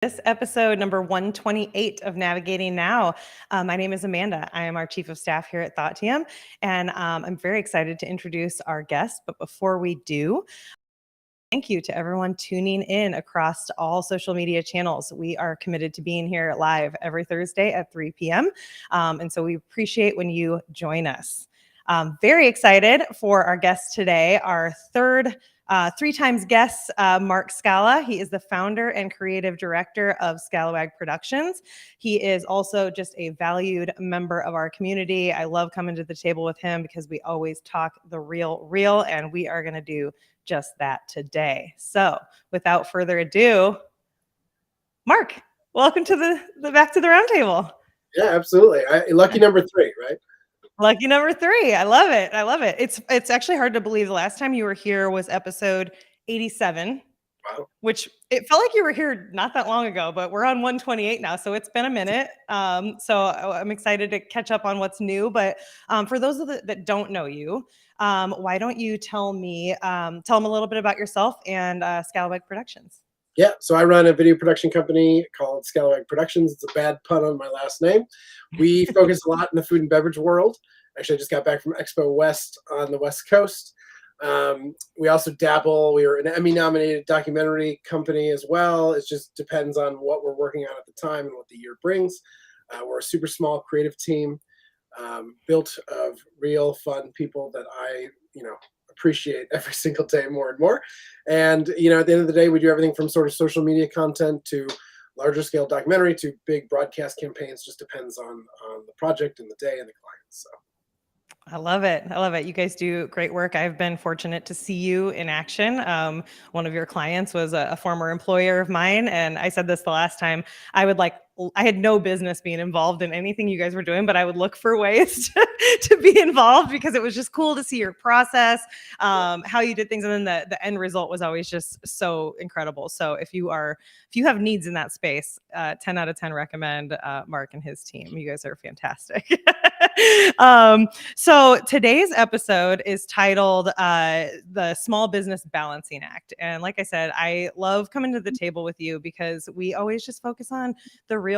This episode number 128 of Navigating Now. My name is Amanda. I am our Chief of Staff here at ThoughtTM, and I'm very excited to introduce our guest. But before we do, thank you to everyone tuning in across all social media channels. We are committed to being here live every Thursday at 3 p.m. And so we appreciate when you join us. Very excited for our guest today, our third three times guest, Mark Skala. He is the founder and creative director of Skalawag Productions. He is also just a valued member of our community. I love coming to the table with him because we always talk the real, and we are going to do just that today. So without further ado, Mark, welcome to the back to the roundtable. Yeah, absolutely. Lucky number 3, right? Lucky number 3. I love it. I love it. It's actually hard to believe the last time you were here was episode 87. Wow. Which it felt like you were here not that long ago, but we're on 128 now, so it's been a minute. So I'm excited to catch up on what's new. But for those that don't know you, why don't you tell them a little bit about yourself and Skalawag Productions? Yeah, so I run a video production company called Skalawag Productions. It's a bad pun on my last name. We focus a lot in the food and beverage world. Actually, I just got back from Expo West on the West Coast. We also dabble. We are an Emmy-nominated documentary company as well. It just depends on what we're working on at the time and what the year brings. We're a super small creative team built of real fun people that I appreciate every single day more and more. And at the end of the day, we do everything from sort of social media content to larger scale documentary to big broadcast campaigns. Just depends on the project and the day and the clients. So. I love it. I love it. You guys do great work. I've been fortunate to see you in action. One of your clients was a former employer of mine. And I said this the last time, I had no business being involved in anything you guys were doing, but I would look for ways to be involved because it was just cool to see your process, how you did things. And then the end result was always just so incredible. So if you have needs in that space, 10 out of 10 recommend Mark and his team. You guys are fantastic. So today's episode is titled The Small Business Balancing Act. And like I said, I love coming to the table with you because we always just focus on the real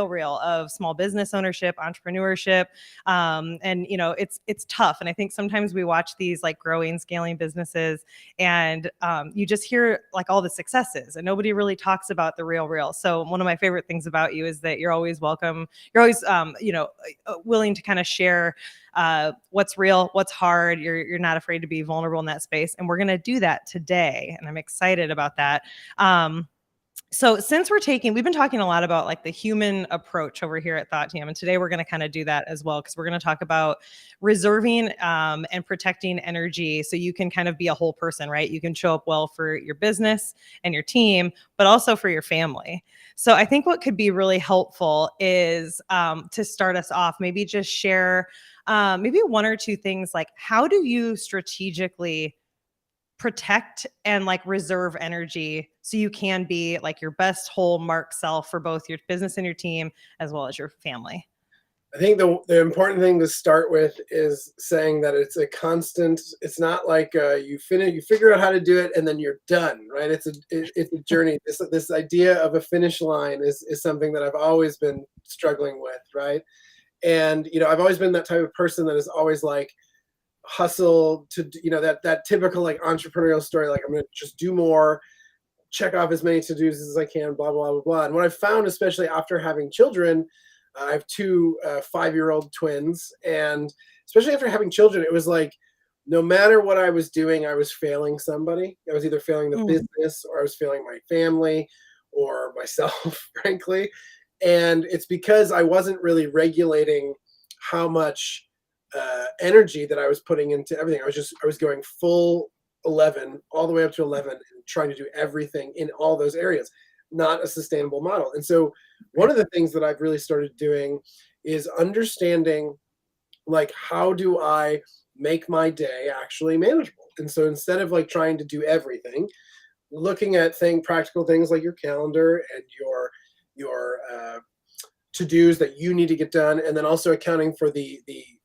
of small business ownership, entrepreneurship. And it's tough. And I think sometimes we watch these like growing, scaling businesses and you just hear like all the successes and nobody really talks about the real. So one of my favorite things about you is that you're always welcome. You're always, willing to kind of share what's real, what's hard. You're not afraid to be vulnerable in that space. And we're going to do that today. And I'm excited about that. So since we've been talking a lot about like the human approach over here at ThoughtTM, and today we're going to kind of do that as well, because we're going to talk about reserving and protecting energy so you can kind of be a whole person, right? You can show up well for your business and your team, but also for your family. So I think what could be really helpful is to start us off, maybe just share maybe one or two things like how do you strategically protect and like reserve energy so you can be like your best whole Mark self for both your business and your team as well as your family? I think the important thing to start with is saying that it's a constant. It's not like you figure out how to do it and then you're done, right? It's a journey. This idea of a finish line is something that I've always been struggling with, right? And I've always been that type of person that is always like hustle to that typical like entrepreneurial story, like I'm gonna just do more, check off as many to-dos as I can, blah blah blah blah. And what I've found, especially after having children, I have 2 5-year-old twins, and especially after having children, it was like no matter what I was doing, I was failing somebody. I was either failing the business or I was failing my family or myself, frankly. And it's because I wasn't really regulating how much energy that I was putting into everything. I was going full 11 all the way up to 11 and trying to do everything in all those areas. Not a sustainable model. And so one of the things that I've really started doing is understanding like how do I make my day actually manageable. And so instead of like trying to do everything, looking at practical things like your calendar and your to-dos that you need to get done, and then also accounting for the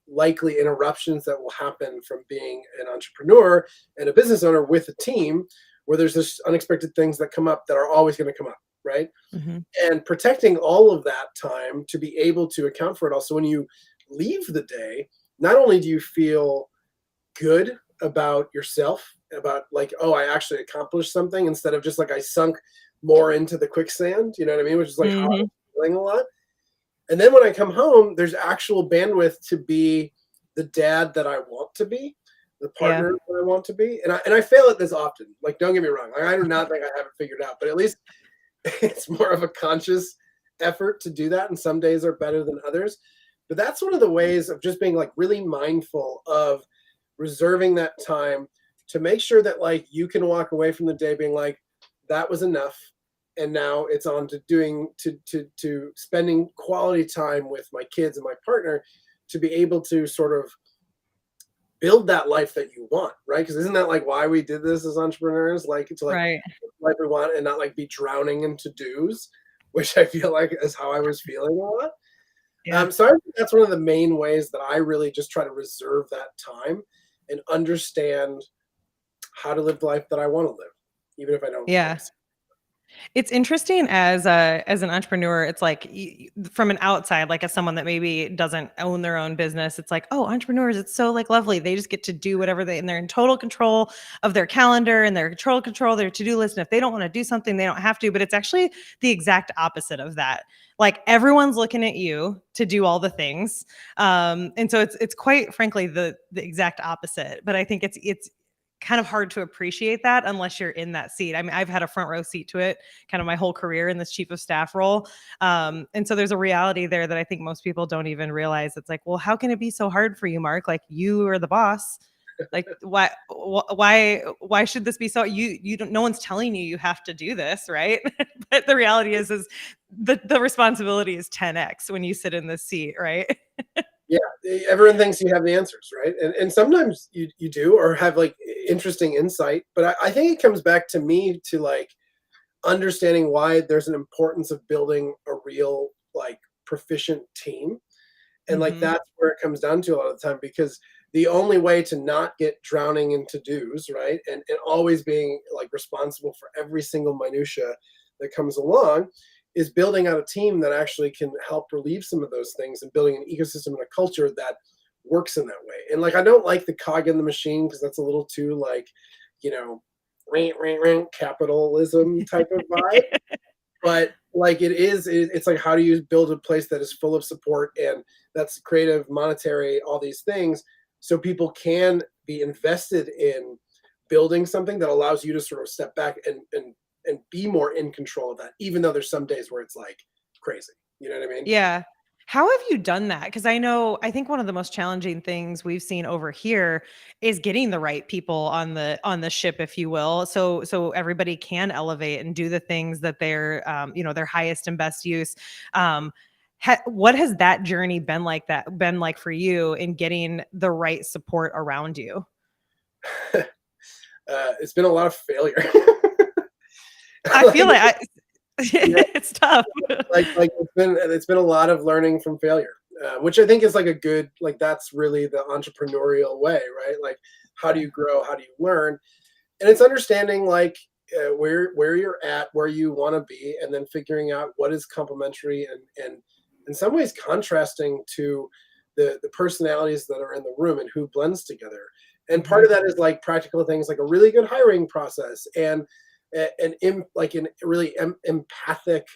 likely interruptions that will happen from being an entrepreneur and a business owner with a team, where there's just unexpected things that come up that are always going to come up, right? Hmm. And protecting all of that time to be able to account for it all. So when you leave the day, not only do you feel good about yourself, about like, oh, I actually accomplished something instead of just like I sunk more into the quicksand, you know what I mean? Which is like how Hmm. I'm feeling a lot. And then when I come home, there's actual bandwidth to be the dad that I want to be, the Yeah. partner that I want to be. And I fail at this often. Like, don't get me wrong. Like, I do not think I have it figured out, but at least it's more of a conscious effort to do that. And some days are better than others. But that's one of the ways of just being like really mindful of reserving that time to make sure that like you can walk away from the day being like, that was enough. And now it's on to doing to spending quality time with my kids and my partner to be able to sort of build that life that you want, right? Because isn't that like why we did this as entrepreneurs? Like to like Right. life we want and not like be drowning in to-dos, which I feel like is how I was feeling a lot. Yeah. So I think that's one of the main ways that I really just try to reserve that time and understand how to live the life that I want to live, even if I don't like. Yeah. It's interesting as an entrepreneur. It's like from an outside, like as someone that maybe doesn't own their own business, it's like, oh, entrepreneurs, it's so like lovely. They just get to do whatever and they're in total control of their calendar and their control their to-do list. And if they don't want to do something, they don't have to. But it's actually the exact opposite of that. Like everyone's looking at you to do all the things, and so it's quite frankly the exact opposite. But I think it's kind of hard to appreciate that unless you're in that seat. I mean, I've had a front row seat to it kind of my whole career in this chief of staff role. And so there's a reality there that I think most people don't even realize. It's like, well, how can it be so hard for you, Mark? Like you are the boss. Like why should this be so you don't, no one's telling you you have to do this, right? But the reality is the responsibility is 10x when you sit in this seat, right? Yeah, everyone thinks you have the answers, right? And sometimes you do or have like interesting insight, but I think it comes back to me to like understanding why there's an importance of building a real like proficient team. And like Hmm. that's where it comes down to a lot of the time because the only way to not get drowning in to-dos, right? And always being like responsible for every single minutia that comes along is building out a team that actually can help relieve some of those things and building an ecosystem and a culture that works in that way. And like I don't like the cog in the machine because that's a little too like, you know, capitalism type of vibe. But like it's like how do you build a place that is full of support and that's creative, monetary, all these things, so people can be invested in building something that allows you to sort of step back and be more in control of that, even though there's some days where it's like crazy. You know what I mean? Yeah. How have you done that? Because I think one of the most challenging things we've seen over here is getting the right people on the ship, if you will. So everybody can elevate and do the things that they're their highest and best use. What has that journey been like for you in getting the right support around you? It's been a lot of failure. I feel Like, like yeah, it's tough. like it's been a lot of learning from failure, which I think is like a good like that's really the entrepreneurial way, right? Like how do you grow? How do you learn? And it's understanding like where you're at, where you want to be, and then figuring out what is complementary and in some ways contrasting to the personalities that are in the room and who blends together. And part Mhm. of that is like practical things like a really good hiring process and like a really empathic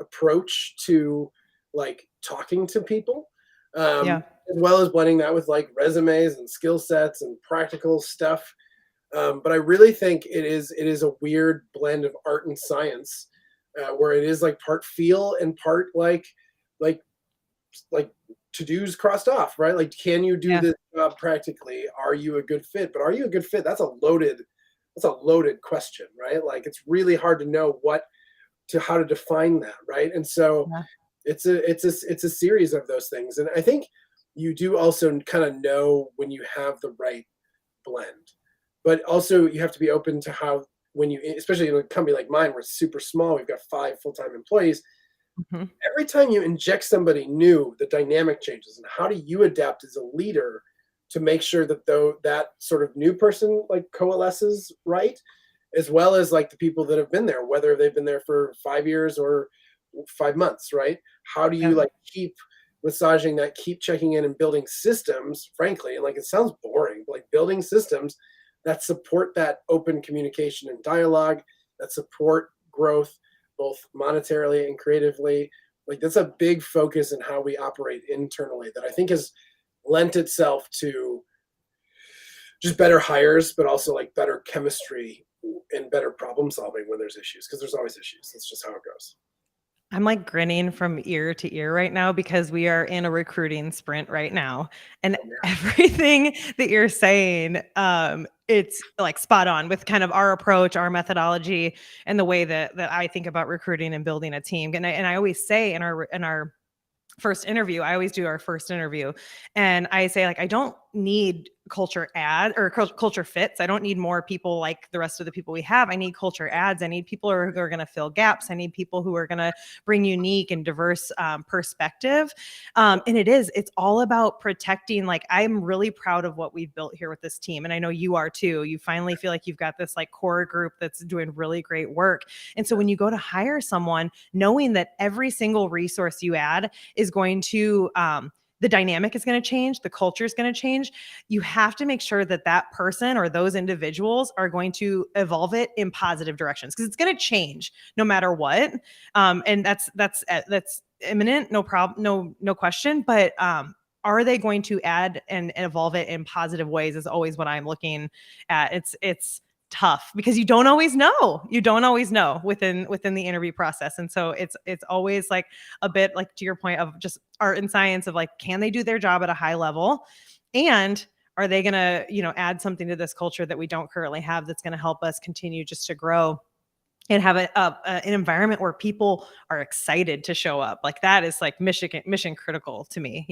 approach to like talking to people, Yeah. as well as blending that with like resumes and skill sets and practical stuff. But I really think it is a weird blend of art and science, where it is like part feel and part like like to dos crossed off, right? Like, can you do Yeah. this job practically? Are you a good fit? But are you a good fit? That's a loaded question, right? Like, it's really hard to know how to define that, right? And so Yeah. it's a series of those things, and I think you do also kind of know when you have the right blend, but also you have to be open to how when you, especially in a company like mine, where it's super small, we've got 5 full-time employees. Mhm. Every time you inject somebody new, the dynamic changes, and how do you adapt as a leader to make sure that though that sort of new person like coalesces right, as well as like the people that have been there, whether they've been there for 5 years or 5 months, right? How do you Yeah. like keep massaging that, keep checking in and building systems, frankly, and like it sounds boring, but like building systems that support that open communication and dialogue, that support growth, both monetarily and creatively. Like that's a big focus in how we operate internally that I think has lent itself to just better hires, but also like better chemistry and better problem solving when there's issues, because there's always issues. That's just how it goes. I'm like grinning from ear to ear right now because we are in a recruiting sprint right now. And Oh, yeah. everything that you're saying, it's like spot on with kind of our approach, our methodology, and the way that I think about recruiting and building a team. And I always say in our first interview, I always do our first interview, and I say like I don't need culture culture fits. I don't need more people like the rest of the people we have. I need culture adds. I need people who are going to fill gaps. I need people who are going to bring unique and diverse perspective. And it's all about protecting. Like I'm really proud of what we've built here with this team, and I know you are too. You finally feel like you've got this like core group that's doing really great work. And so when you go to hire someone, knowing that every single resource you add is going to the dynamic is going to change, the culture is going to change. You have to make sure that that person or those individuals are going to evolve it in positive directions, because it's going to change no matter what. And that's imminent, no problem, no question. But are they going to add and evolve it in positive ways is always what I'm looking at. It's tough because you don't always know within the interview process. And so it's always like a bit like, to your point of just art and science of like, can they do their job at a high level, and are they going to add something to this culture that we don't currently have that's going to help us continue just to grow and have an environment where people are excited to show up. Like that is like mission critical to me.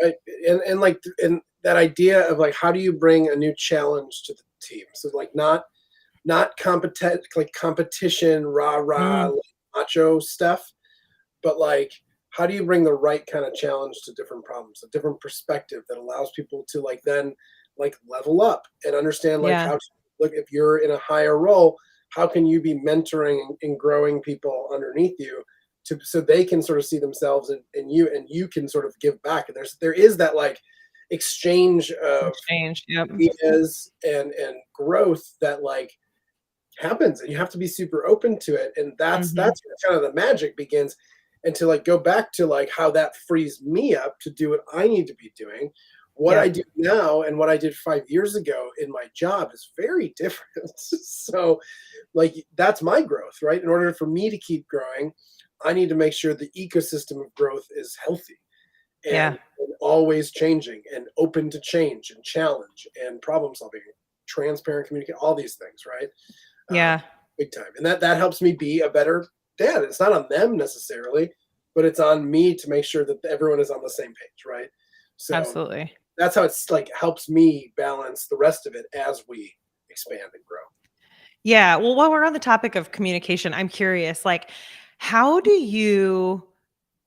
Right. And like and that idea of like how do you bring a new challenge to the team? So like not competition, rah rah, Mm, like macho stuff, but like how do you bring the right kind of challenge to different problems, a different perspective that allows people to like then like level up and understand like yeah. how to look if you're in a higher role, how can you be mentoring and growing people underneath you to so they can sort of see themselves in you and you can sort of give back. And there is that like exchange of Exchange. Yep. ideas and growth that like happens, and you have to be super open to it, and Hmm. that's where kind of the magic begins. And to like go back to like how that frees me up to do what I need to be doing, what I Yep. do now and what I did 5 years ago in my job is very different. So like that's my growth, right? In order for me to keep growing, I need to make sure the ecosystem of growth is healthy Yeah. and always changing and open to change and challenge and problem solving, transparent communicate, all these things, right? Um, Yeah. Big time. And that helps me be a better dad. It's not on them necessarily, but it's on me to make sure that everyone is on the same page, right? So Absolutely. that's how it's like helps me balance the rest of it as we expand and grow. Yeah. Well, while we're on the topic of communication, I'm curious, like, how do you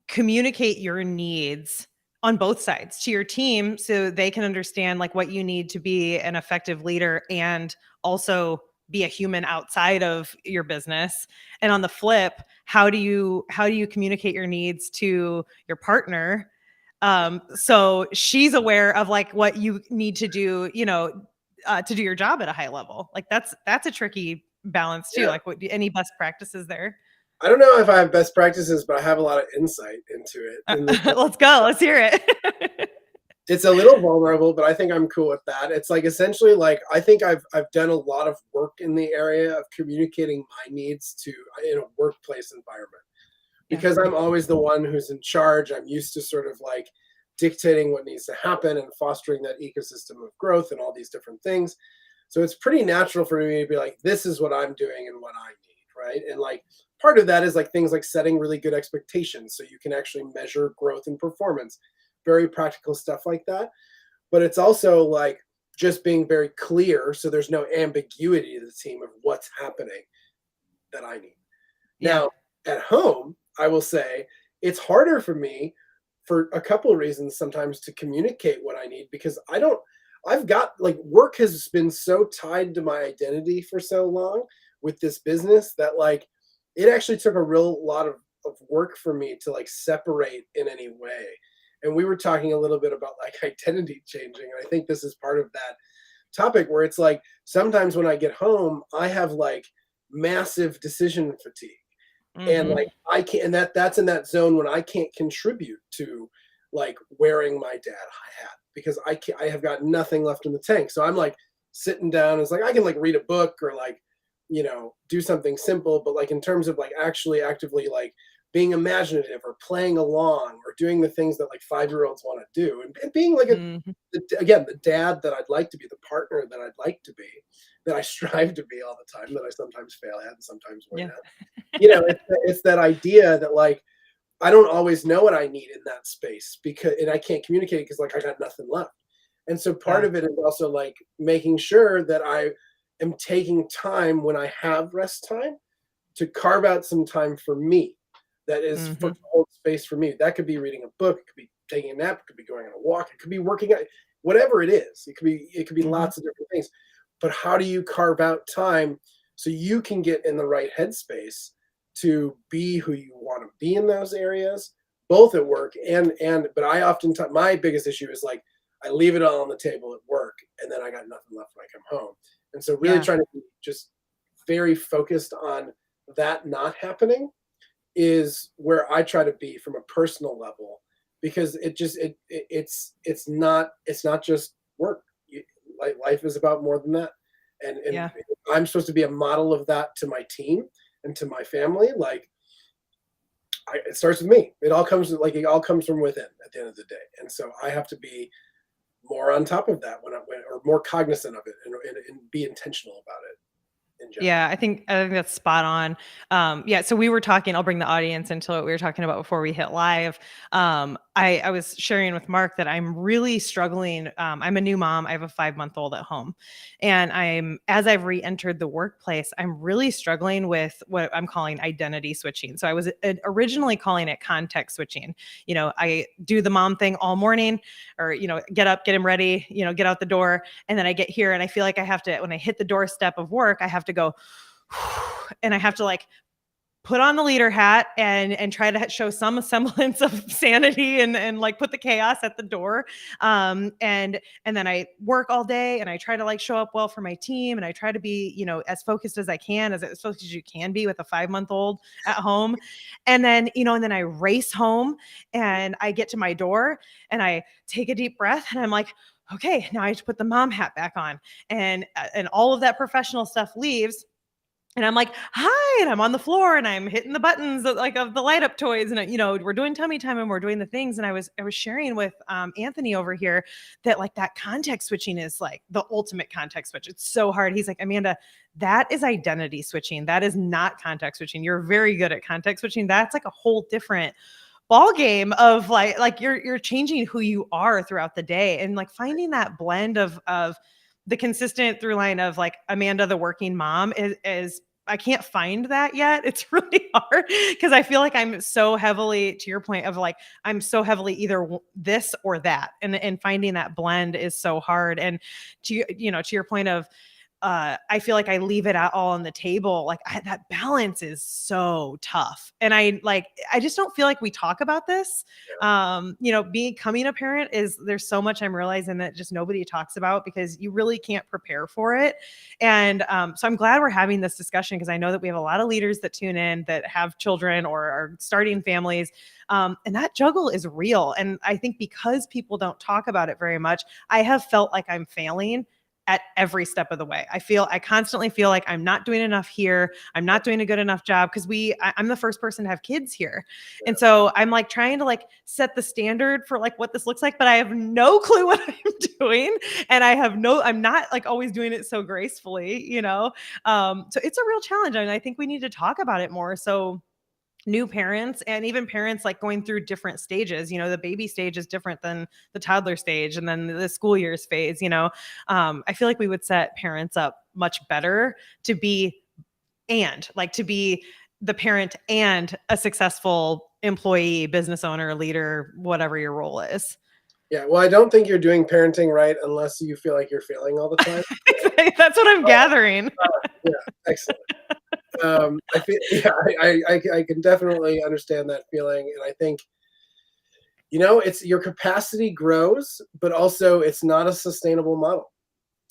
communicate your needs on both sides to your team so they can understand like what you need to be an effective leader and also be a human outside of your business? And on the flip, how do you communicate your needs to your partner, so she's aware of like what you need to do, to do your job at a high level? Like that's a tricky balance too. Yeah. Like, any best practices there? I don't know if I have best practices, but I have a lot of insight into it. And Let's go. Let's hear it. it's a little vulnerable, but I think I'm cool with that. It's like essentially like I think I've done a lot of work in the area of communicating my needs to in a workplace environment, Yeah. because I'm always the one who's in charge. I'm used to sort of like dictating what needs to happen and fostering that ecosystem of growth and all these different things. So it's pretty natural for me to be like, this is what I'm doing and what I need, right? And like part of that is like things like setting really good expectations so you can actually measure growth and performance, very practical stuff like that. But it's also like just being very clear so there's no ambiguity to the team of what's happening that I need. Yeah. Now, at home, I will say it's harder for me for a couple of reasons sometimes to communicate what I need, because I've got like work has been so tied to my identity for so long with this business that like it actually took a real lot of work for me to like separate in any way. And we were talking a little bit about like identity changing. And I think this is part of that topic where it's like sometimes when I get home, I have like massive decision fatigue. And Mm-hmm. like I can't, and that's in that zone when I can't contribute to like wearing my dad hat because I have got nothing left in the tank. So I'm like sitting down. It's like I can like read a book or like, do something simple, but like in terms of like actually actively like being imaginative or playing along or doing the things that like 5-year-olds want to do and being like Mm-hmm. again, the dad that I'd like to be, the partner that I'd like to be, that I strive to be all the time, that I sometimes fail at and sometimes win Yeah. at. It's that idea that like I don't always know what I need in that space because and I can't communicate because like I got nothing left. And so part Yeah. of it is also like making sure that I am taking time when I have rest time to carve out some time for me that is for Mm-hmm. hold space for me. That could be reading a book, it could be taking a nap, it could be going on a walk, it could be working out, whatever it is. It could be Mm-hmm. lots of different things. But how do you carve out time so you can get in the right headspace to be who you want to be in those areas, both at work and but I oftentimes my biggest issue is like I leave it all on the table at work and then I got nothing left when I come home. And so really Yeah. trying to be just very focused on that not happening is where I try to be from a personal level because it's not just work. Life is about more than that, and Yeah. I'm supposed to be a model of that to my team and to my family. Like it starts with me. It all comes from within at the end of the day, and so I have to be more on top of that or more cognizant of it and be intentional about it in general. Yeah, I think that's spot on. Yeah, so we were talking. I'll bring the audience into what we were talking about before we hit live. I was sharing with Mark that I'm really struggling. I'm a new mom. I have a 5-month-old at home, and as I've re-entered the workplace, I'm really struggling with what I'm calling identity switching. So I was originally calling it context switching. I do the mom thing all morning, or get up, get him ready, get out the door, and then I get here and I feel like I have to, when I hit the doorstep of work, I have to go, and I have to like put on the leader hat and try to show some semblance of sanity and like put the chaos at the door. And then I work all day and I try to like show up well for my team and I try to be, as focused as I can, as focused as you can be with a 5-month-old at home. And then I race home and I get to my door and I take a deep breath and I'm like, okay, now I have to put the mom hat back on. And all of that professional stuff leaves, and I'm like, hi, and I'm on the floor and I'm hitting the buttons of the light up toys. And, we're doing tummy time and we're doing the things. And I was sharing with Anthony over here that like that context switching is like the ultimate context switch. It's so hard. He's like, Amanda, that is identity switching. That is not context switching. You're very good at context switching. That's like a whole different ball game of like you're changing who you are throughout the day and like finding that blend of the consistent through line of like Amanda, the working mom is I can't find that yet. It's really hard because I feel like I'm so heavily, to your point of like, I'm so heavily either this or that. And finding that blend is so hard. And to your point of, I feel like I leave it all on the table. Like that balance is so tough. And I just don't feel like we talk about this. Becoming a parent there's so much I'm realizing that just nobody talks about because you really can't prepare for it. And so I'm glad we're having this discussion because I know that we have a lot of leaders that tune in that have children or are starting families. And that juggle is real. And I think because people don't talk about it very much, I have felt like I'm failing at every step of the way. I constantly feel like I'm not doing enough here. I'm not doing a good enough job because I'm the first person to have kids here. And so I'm like trying to like set the standard for like what this looks like, but I have no clue what I'm doing. And I'm not like always doing it so gracefully. So it's a real challenge. And I think we need to talk about it more. So new parents and even parents like going through different stages, the baby stage is different than the toddler stage and then the school years phase. I feel like we would set parents up much better to be the parent and a successful employee, business owner, leader, whatever your role is. Yeah, well, I don't think you're doing parenting right unless you feel like you're failing all the time. That's what I'm gathering. Yeah, excellent. I feel yeah, I can definitely understand that feeling, and I think, it's your capacity grows, but also it's not a sustainable model.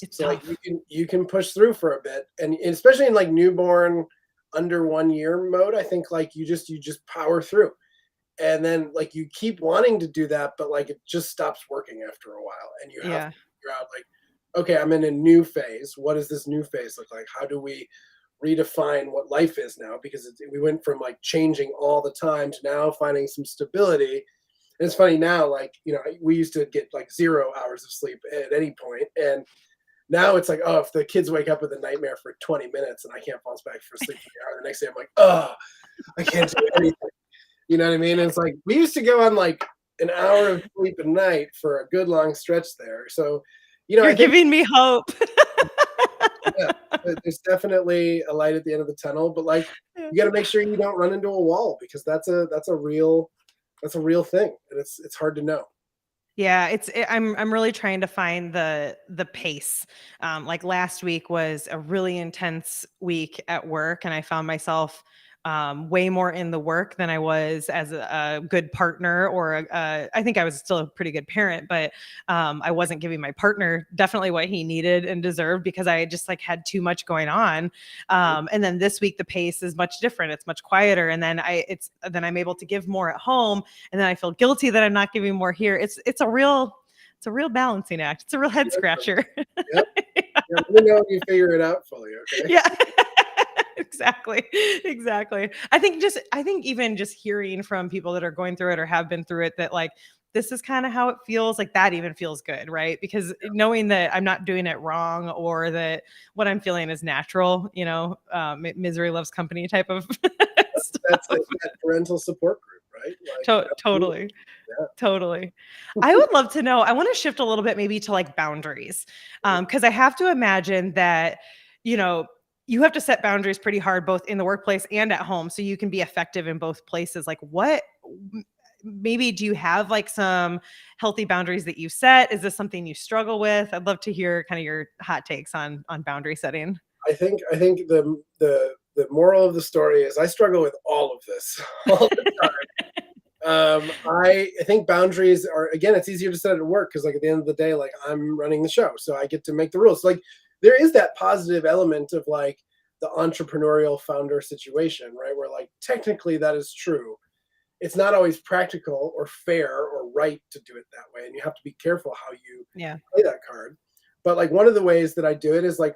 It's So, like, tough. you can push through for a bit, and especially in, like, newborn, under 1 year mode, I think, like, you just power through, and then, like, you keep wanting to do that, but, like, it just stops working after a while, and you have to Yeah. figure out, like, "Okay, I'm in a new phase. What does this new phase look like? How do we redefine what life is now?" Because we went from, like, changing all the time to now finding some stability. And it's funny now, like, we used to get, like, 0 hours of sleep at any point, and now it's like, oh, if the kids wake up with a nightmare for 20 minutes and I can't fall back for sleep for the hour, the next day I'm like, oh, I can't do anything. You know what I mean? And it's like we used to go on like an hour of sleep a night for a good long stretch there. So, You're I think, giving me hope. yeah, there's definitely a light at the end of the tunnel, but like Yeah. you got to make sure you don't run into a wall because that's a real thing, and it's hard to know. Yeah, I'm really trying to find the pace. Like last week was a really intense week at work, and I found myself way more in the work than I was as a good partner, or I think I was still a pretty good parent, but I wasn't giving my partner definitely what he needed and deserved because I just like had too much going on. And then this week the pace is much different; it's much quieter, and then I'm able to give more at home, and then I feel guilty that I'm not giving more here. It's a real balancing act. It's a real head scratcher. Yep. Yeah, let me know when you figure it out fully. Okay. Yeah. Exactly. Exactly. I think even just hearing from people that are going through it or have been through it that like this is kind of how it feels, like that even feels good, right? Because knowing that I'm not doing it wrong or that what I'm feeling is natural, misery loves company type of That's stuff. like that parental support group, right? Like, absolutely. Totally. Yeah. Totally. I would love to know. I want to shift a little bit maybe to like boundaries. Because I have to imagine that, you know, you have to set boundaries pretty hard both in the workplace and at home so you can be effective in both places. Like maybe do you have like some healthy boundaries that you set? Is this something you struggle with? I'd love to hear kind of your hot takes on boundary setting. I think the moral of the story is I struggle with all of this all the time. I think boundaries are, again, it's easier to set at work because like at the end of the day, like I'm running the show, so I get to make the rules. So, like there is that positive element of like the entrepreneurial founder situation, right? Where like technically that is true. It's not always practical or fair or right to do it that way, and you have to be careful how you Yeah. play that card. But like one of the ways that I do it is like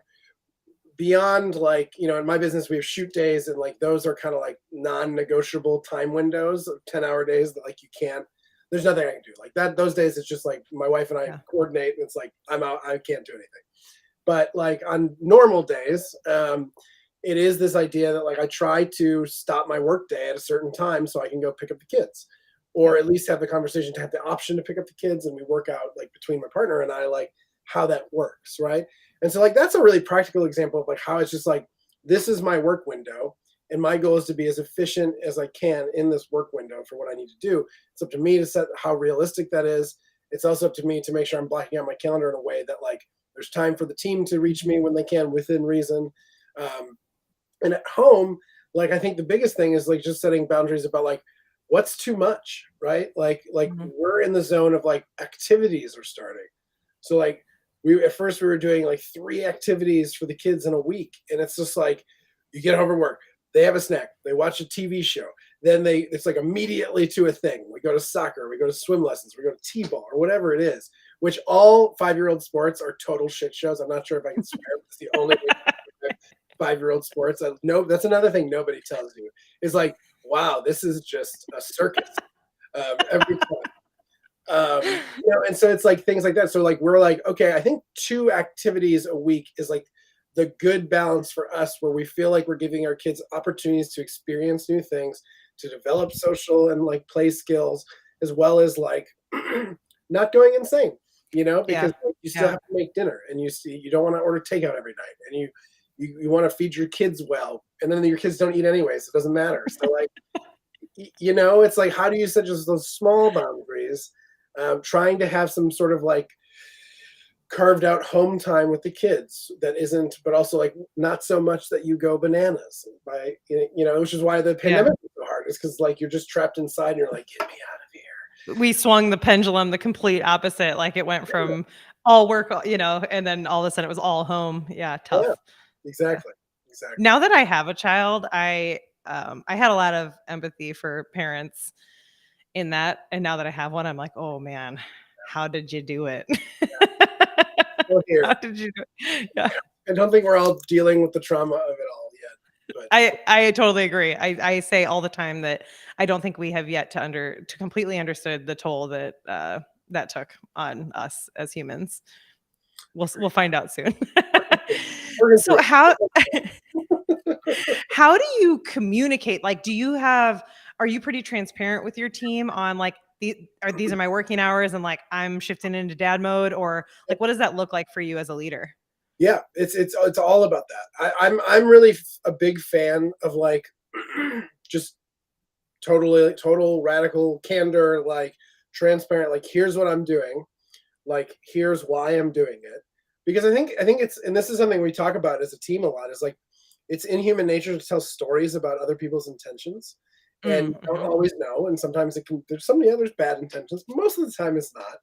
beyond like in my business we have shoot days, and like those are kind of like non-negotiable time windows of 10-hour days that like you can't, there's nothing I can do like that those days. It's just like my wife and I Yeah. coordinate, and it's like I'm out, I can't do anything. But like on normal days, it is this idea that like I try to stop my work day at a certain time so I can go pick up the kids, or Yep. at least have the conversation to have the option to pick up the kids, and we work out like between my partner and I like how that works, right? And so like that's a really practical example of like how it's just like this is my work window, and my goal is to be as efficient as I can in this work window for what I need to do. It's up to me to set how realistic that is. It's also up to me to make sure I'm blocking out my calendar in a way that like there's time for the team to reach me when they can within reason. Um, and at home, like I think the biggest thing is like just setting boundaries about like what's too much, right? Like Mhm. we're in the zone of like activities are starting. So like we at first we were doing like 3 activities for the kids in a week, and it's just like you get home from work, they have a snack, they watch a TV show, then it's like immediately to a thing. We go to soccer, we go to swim lessons, we go to t-ball or whatever it is, which all 5-year-old sports are total shit shows. I'm not sure if I can swear, but it's the only way 5-year-old sports. No, that's another thing nobody tells you is like, wow, this is just a circus every time. And so it's like things like that. So like we're like, okay, I think 2 activities a week is like the good balance for us, where we feel like we're giving our kids opportunities to experience new things, to develop social and like play skills, as well as like not going insane. Yeah. Because like, you still Yeah. have to make dinner, and you don't want to order takeout every night, and you want to feed your kids well, and then your kids don't eat anyway, so it doesn't matter. So like it's like how do you set just those small boundaries trying to have some sort of like carved out home time with the kids that isn't, but also like not so much that you go bananas by, which is why the Yeah. pandemic is so hard, is because like you're just trapped inside and you're like, get me out of here. We swung the pendulum the complete opposite. Like it went from all work, and then all of a sudden it was all home. Yeah, tough. Yeah, Yeah. exactly. Now that I have a child, I had a lot of empathy for parents in that, and now that I have one, I'm like, oh man, how did you do it? Well, here, How did you do it? Yeah. I don't think we're all dealing with the trauma of it all yet, but I totally agree. I say all the time that I don't think we have yet to completely understood the toll that that took on us as humans. We'll find out soon. we're So gonna how do you communicate? Like, are you pretty transparent with your team on like these are my working hours and like I'm shifting into dad mode, or like what does that look like for you as a leader? Yeah, it's all about that. I'm really a big fan of like just total radical candor, like transparent, like here's what I'm doing, like here's why I'm doing it. Because I think it's, and this is something we talk about as a team a lot, is like it's in human nature to tell stories about other people's intentions. And you don't Mm-hmm. always know, and sometimes there's there's bad intentions, but most of the time it's not.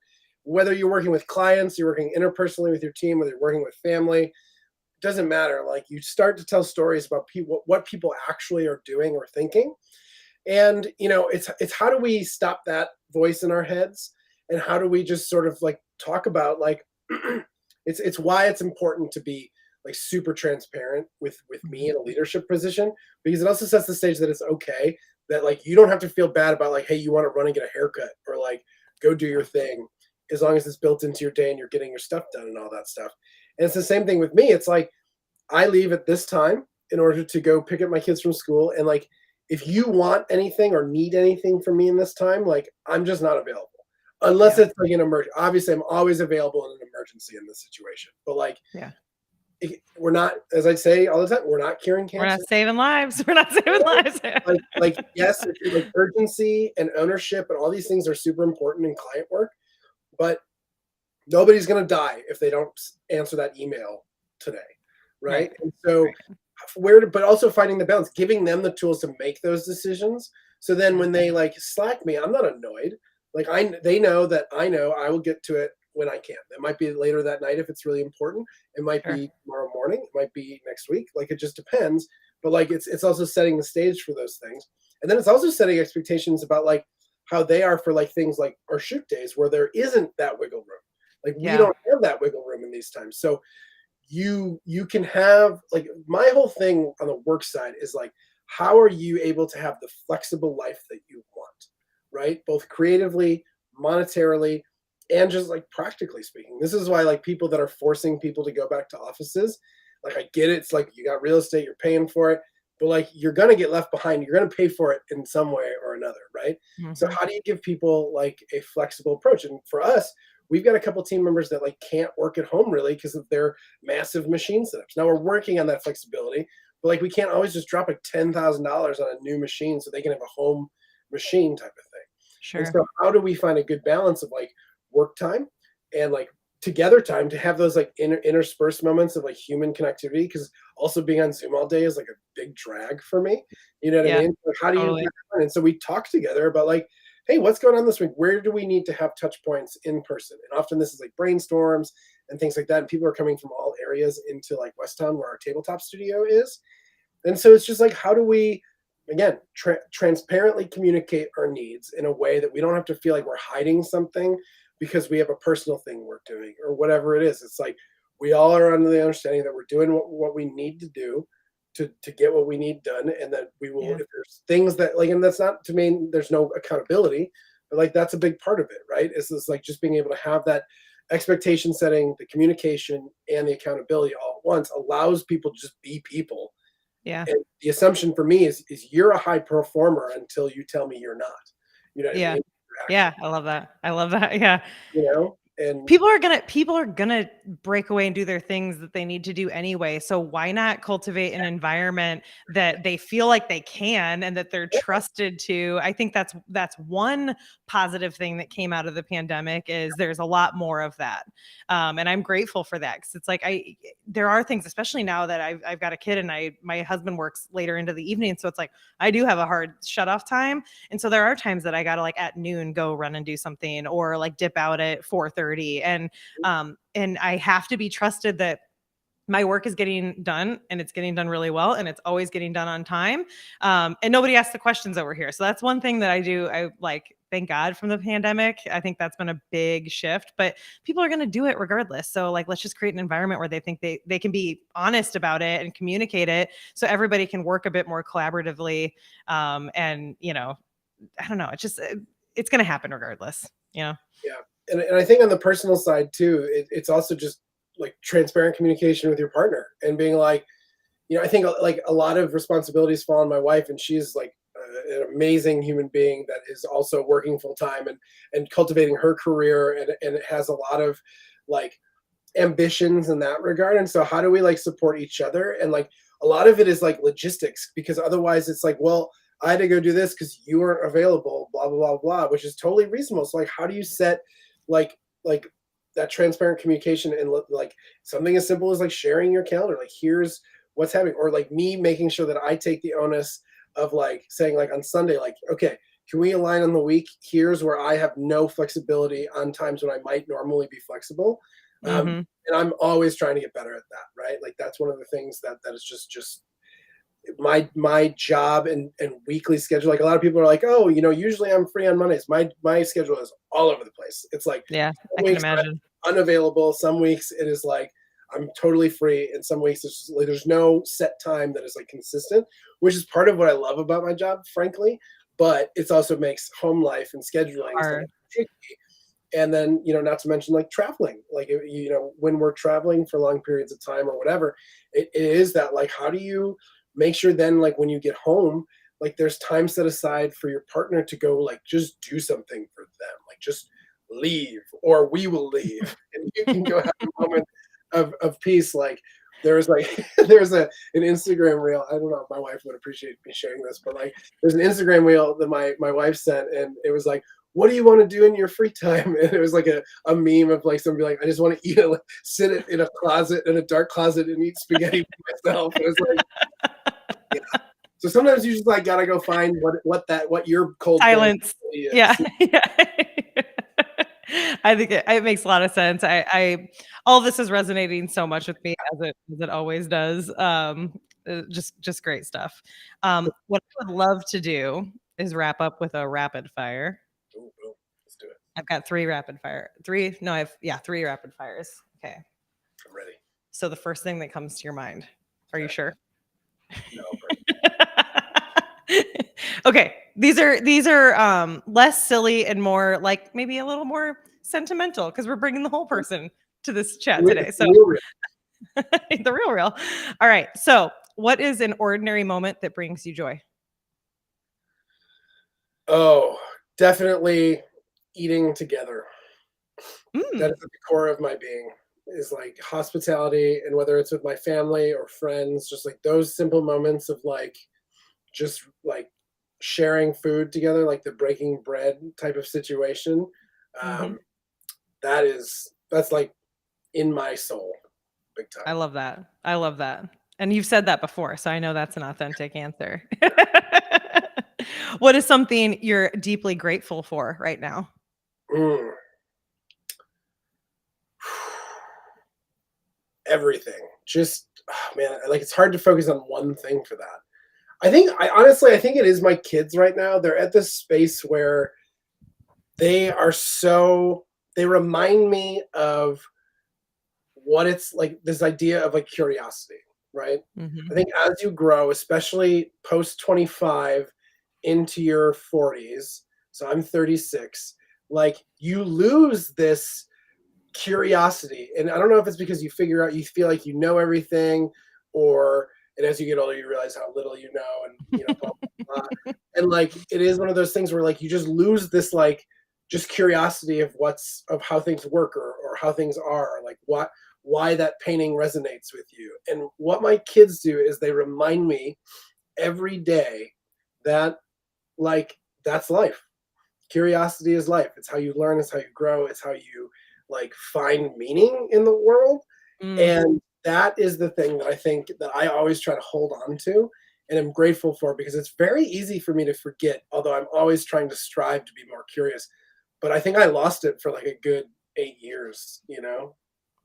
Whether you're working with clients, you're working interpersonally with your team, whether you're working with family, doesn't matter. Like you start to tell stories about people, what people actually are doing or thinking. And it's how do we stop that voice in our heads, and how do we just sort of like talk about like it's why it's important to be like super transparent with me in a leadership position, because it also sets the stage that it's okay, that like you don't have to feel bad about like, hey, you want to run and get a haircut, or like go do your thing, as long as it's built into your day and you're getting your stuff done and all that stuff. And it's the same thing with me. It's like I leave at this time in order to go pick up my kids from school, and like if you want anything or need anything from me in this time, like I'm just not available. Unless Yeah. it's like an emergency. Obviously, I'm always available in an emergency in this situation. But like, Yeah. we're not, as I say all the time, we're not curing We're not cancer. saving lives. We're not saving lives. Like yes, like urgency and ownership and all these things are super important in client work, but nobody's going to die if they don't answer that email today, right? Right. And so but also finding the balance, giving them the tools to make those decisions, so then when they like slack me, I'm not annoyed. Like they know that I know I will get to it when I can. It might be later that night if it's really important. It might Sure. be tomorrow morning. It might be next week. Like it just depends. But like it's also setting the stage for those things. And then it's also setting expectations about like how they are for like things like our shoot days, where there isn't that wiggle room. Like we Yeah. don't have that wiggle room in these times. So you can have like, my whole thing on the work side is like, how are you able to have the flexible life that you want, right? Both creatively, monetarily, and just like practically speaking. This is why like people that are forcing people to go back to offices, like I get it, it's like you got real estate, you're paying for it, but like you're going to get left behind, you're going to pay for it in some way or another, right? So Mm-hmm. how do you give people like a flexible approach? And for us, we've got a couple team members that like can't work at home really because of their massive machine setups. Now we're working on that flexibility, but like we can't always just drop like $10,000 on a new machine so they can have a home machine type of thing. And Sure. so how do we find a good balance of like work time and like together time to have those like interspersed moments of like human connectivity? Because also being on Zoom all day is like a big drag for me. You know what I Yeah. mean? Like, how do you? Totally. And so we talk together about like, hey, what's going on this week? Where do we need to have touch points in person? And often this is like brainstorms and things like that. And people are coming from all areas into like Westtown, where our tabletop studio is. And so it's just like, how do we, again, transparently communicate our needs in a way that we don't have to feel like we're hiding something because we have a personal thing we're doing or whatever it is. It's like we all are under the understanding that we're doing what we need to do to get what we need done, and that we will, Yeah. if there's things that like, and that's not to mean there's no accountability, but like that's a big part of it, right? Is this like just being able to have that expectation setting, the communication, and the accountability all at once allows people to just be people. Yeah. And the assumption for me is you're a high performer until you tell me you're not. You know what I Yeah. mean? Yeah. I love that. I love that. Yeah. You know, and People are gonna break away and do their things that they need to do anyway. So why not cultivate an environment that they feel like they can and that they're trusted to? I think that's one positive thing that came out of the pandemic is there's a lot more of that. And I'm grateful for that because it's like there are things, especially now that I've got a kid and my husband works later into the evening. So it's like I do have a hard shut off time. And so there are times that I gotta like at noon go run and do something or like dip out at 4:30. And I have to be trusted that my work is getting done and it's getting done really well and it's always getting done on time. And nobody asks the questions over here. So that's one thing that I do. I like, thank God from the pandemic. I think that's been a big shift, but people are going to do it regardless. So like, let's just create an environment where they think they can be honest about it and communicate it so everybody can work a bit more collaboratively. And I don't know, it's going to happen regardless, Yeah. And I think on the personal side too, it's also just like transparent communication with your partner and being like, I think like a lot of responsibilities fall on my wife, and she's like an amazing human being that is also working full time and cultivating her career and it has a lot of like ambitions in that regard. And so how do we like support each other? And like a lot of it is like logistics, because otherwise it's like, well, I had to go do this because you weren't available, blah, blah, blah, blah, which is totally reasonable. So like, how do you set like that transparent communication and like something as simple as like sharing your calendar, like here's what's happening, or like me making sure that I take the onus of like saying like on Sunday, like, okay, can we align on the week? Here's where I have no flexibility on times when I might normally be flexible. And I'm always trying to get better at that, right? Like that's one of the things that is just my job and weekly schedule. Like a lot of people are like, oh, usually I'm free on Mondays. My schedule is all over the place. It's like, yeah, I can imagine. I'm unavailable. Some weeks it is like I'm totally free, and some weeks there's no set time that is like consistent, which is part of what I love about my job, frankly. But it also makes home life and scheduling stuff tricky. And then, not to mention like traveling, like, when we're traveling for long periods of time or whatever, it is that like, how do you make sure then like when you get home, like there's time set aside for your partner to go like just do something for them, like just leave or we will leave and you can go have a moment of peace. Like there's like there's an Instagram reel. I don't know if my wife would appreciate me sharing this, but like there's an Instagram reel that my wife sent, and it was like, what do you want to do in your free time? And it was like a meme of like somebody like, I just want to eat it, sit in a closet, in a dark closet, and eat spaghetti by myself. And it's like, yeah. So sometimes you just like gotta go find what your cold silence is. Yeah. I think it makes a lot of sense. All this is resonating so much with me as it always does. Just great stuff. What I would love to do is wrap up with a rapid fire. Ooh, let's do it. I've got three rapid fires. Okay. I'm ready. So the first thing that comes to your mind. Are you sure? No. Okay. These are less silly and more like maybe a little more sentimental because we're bringing the whole person to this chat today. So the real. All right. So what is an ordinary moment that brings you joy? Oh, definitely eating together. That is at the core of my being, is like hospitality, and whether it's with my family or friends, just like those simple moments of like just like sharing food together, like the breaking bread type of situation. That's like in my soul, big time. I love that. And you've said that before, so I know that's an authentic answer. What is something you're deeply grateful for right now? Everything. Just, man, like it's hard to focus on one thing for that. I think it is my kids right now. They're at this space where they remind me of what it's like, this idea of like curiosity, right? I think as you grow, especially post 25 into your 40s, so I'm 36, like you lose this curiosity. And I don't know if it's because you feel like you know everything, and as you get older, you realize how little you know, and blah, blah, blah. And like it is one of those things where like you just lose this like just curiosity of how things work or how things are, like why that painting resonates with you. And what my kids do is they remind me every day that, like, that's life. Curiosity is life. It's how you learn, it's how you grow, it's how you, like, find meaning in the world. Mm. And that is the thing that I think that I always try to hold on to and I'm grateful for, because it's very easy for me to forget, although I'm always trying to strive to be more curious. But I think I lost it for like a good 8 years, you know?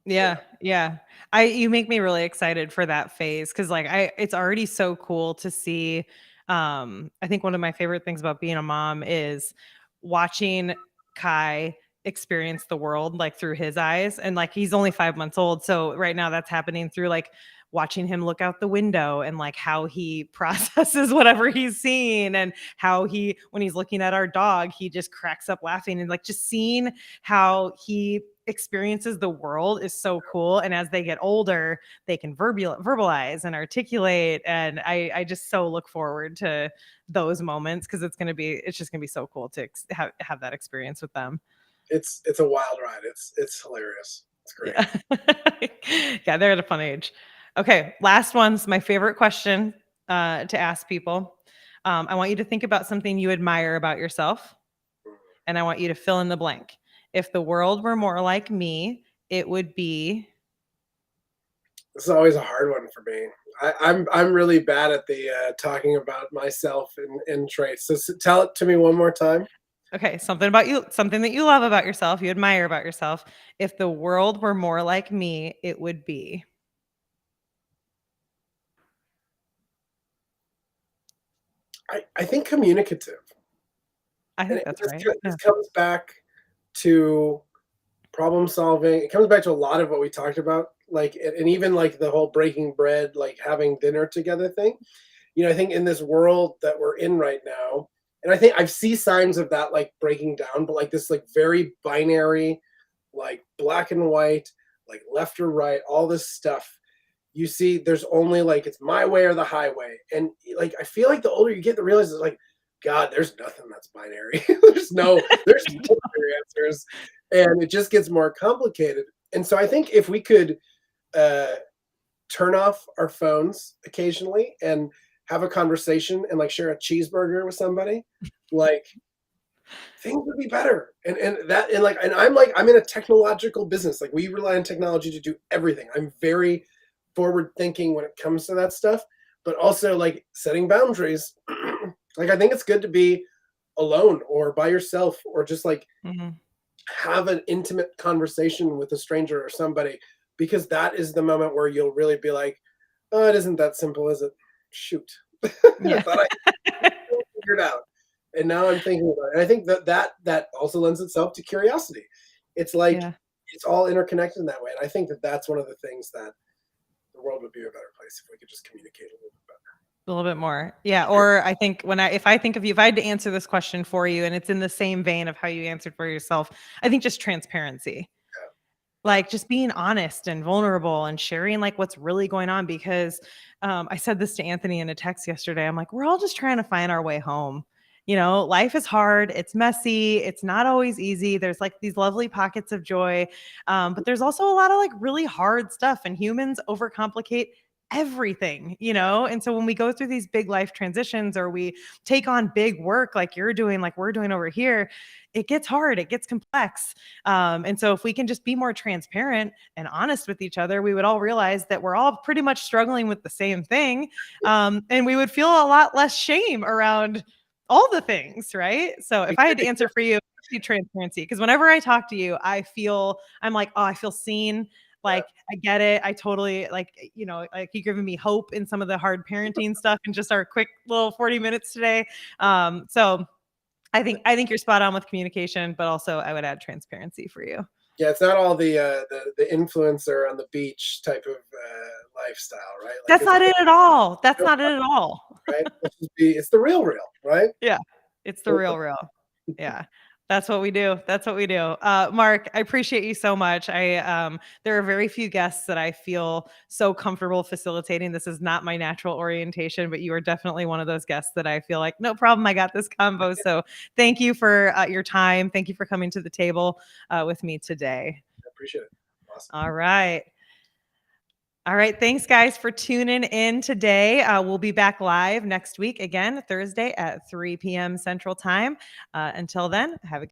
Yeah. Yeah, yeah. You make me really excited for that phase because like it's already so cool to see. I think one of my favorite things about being a mom is watching Kai experience the world like through his eyes. And like he's only 5 months old. So right now that's happening through like watching him look out the window and like how he processes whatever he's seeing and how he when he's looking at our dog, he just cracks up laughing and like just seeing how he experiences the world is so cool. And as they get older, they can verbalize and articulate. And I just so look forward to those moments because it's just gonna be so cool to have that experience with them. It's a wild ride. It's hilarious. It's great. Yeah. Yeah, they're at a fun age. Okay, last one's my favorite question to ask people. I want you to think about something you admire about yourself, and I want you to fill in the blank. If the world were more like me, it would be. This is always a hard one for me. I'm really bad at the talking about myself and traits. So tell it to me one more time. Okay, something about you, something that you love about yourself, you admire about yourself. If the world were more like me, it would be. I think communicative. I And think that's right. this Yeah. comes back to problem solving. It comes back to a lot of what we talked about, like, and even like the whole breaking bread, like having dinner together thing. You know, I think in this world that we're in right now, and I think I see signs of that like breaking down, but like this like very binary, like black and white, like left or right, all this stuff. You see, there's only like it's my way or the highway. And like I feel like the older you get, the realize is like, God, there's nothing that's binary. There's no clear answers. And it just gets more complicated. And so I think if we could uh turn off our phones occasionally and have a conversation and like share a cheeseburger with somebody, like things would be better. And I'm in a technological business. Like we rely on technology to do everything. I'm very forward thinking when it comes to that stuff, but also like setting boundaries. Like I think it's good to be alone or by yourself or just like Mhm. have an intimate conversation with a stranger or somebody, because that is the moment where you'll really be like, oh, it isn't that simple, is it? Shoot. I Yeah. thought I figured out. And now I'm thinking about it. And I think that also lends itself to curiosity. It's like Yeah. it's all interconnected in that way. And I think that that's one of the things that the world would be a better place if we could just communicate a little bit better. A little bit more. Yeah. Or I think if I think of you, if I had to answer this question for you and it's in the same vein of how you answered for yourself, I think just transparency. Yeah. Like just being honest and vulnerable and sharing like what's really going on because I said this to Anthony in a text yesterday. I'm like, we're all just trying to find our way home. Life is hard, it's messy, it's not always easy. There's like these lovely pockets of joy, but there's also a lot of like really hard stuff, and humans overcomplicate everything. And so when we go through these big life transitions or we take on big work like you're doing, like we're doing over here, it gets hard, it gets complex. And so if we can just be more transparent and honest with each other, we would all realize that we're all pretty much struggling with the same thing. And we would feel a lot less shame around all the things, right? So if I had to answer for you, it'd be transparency. Because whenever I talk to you, I'm like, oh, I feel seen. Like, I get it. I totally like you're giving me hope in some of the hard parenting stuff and just our quick little 40 minutes today. So I think you're spot on with communication, but also I would add transparency for you. Yeah, it's not all the influencer on the beach type of lifestyle, right? Like That's it's not it at all. That's not it at all. right. It's the real, right? Yeah. It's the real. Yeah. That's what we do. That's what we do. Mark, I appreciate you so much. There are very few guests that I feel so comfortable facilitating. This is not my natural orientation, but you are definitely one of those guests that I feel like, no problem, I got this combo. So thank you for your time. Thank you for coming to the table with me today. I appreciate it. Awesome. All right. All right. Thanks, guys, for tuning in today. We'll be back live next week again, Thursday at 3 p.m. Central Time. Until then, have a